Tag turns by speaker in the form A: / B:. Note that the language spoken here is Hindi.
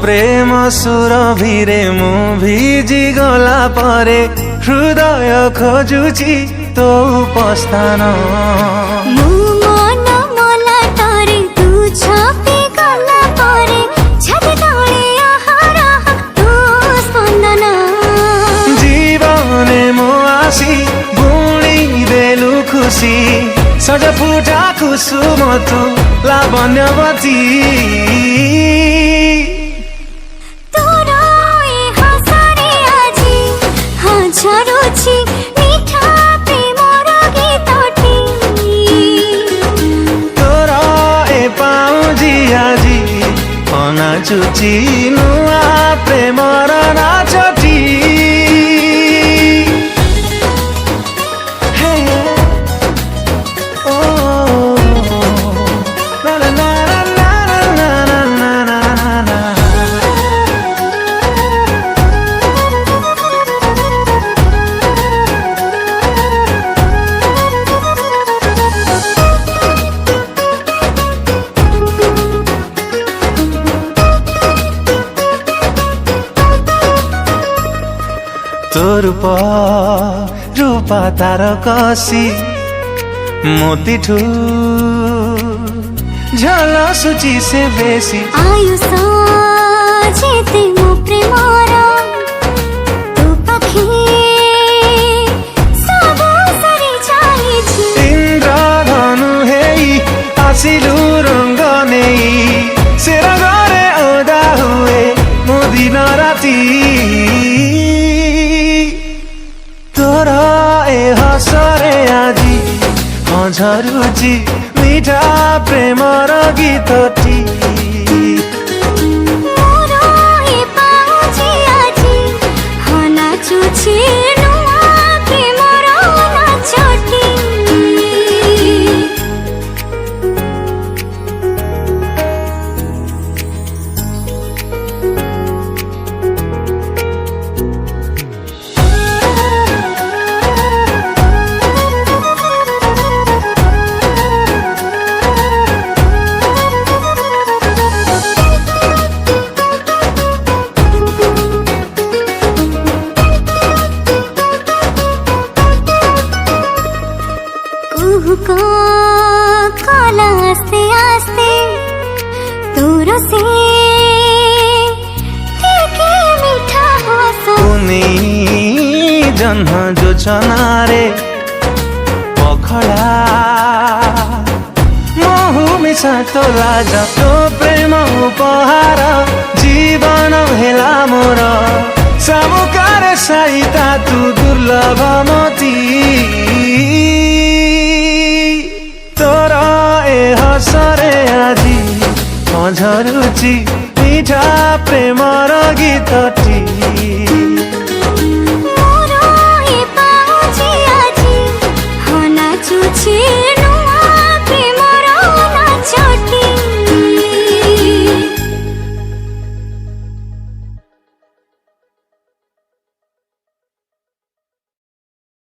A: प्रेम सुरभिरे मु भिजी गला परे हृदय खोजुची तो उपस्थान जीवने मो आसी बुणी देलु खुशी सज फुटा कुसुम तु लावण्यवती नाचुची नुआ प्रेमर नाचटी रूपा तार कसी मोती ठू झल सुची से बेसी
B: आयुष जेते मो प्रेमर तू पाखे सब सरी जाइछि
A: इंद्रधनु हेई आसिलु रंग नेई से रंगरे ओदा हुए मो दिन राती तोरा ए हसरे आजी झरुची मीठा प्रेमर गीतटी
B: नाचुची प्रेमर नाचटी काला आस्ते आस्ते दूर से के मीठा हंस
A: जन्ह जो छनारे पखड़ा महु मिसा तो राजा तो प्रेम उपहार जीवन हेला मोर सबुकार सहिता तू दुर्लभ मती तोरा ए हसरे आजी झरुची मीठा प्रेमर गीतटी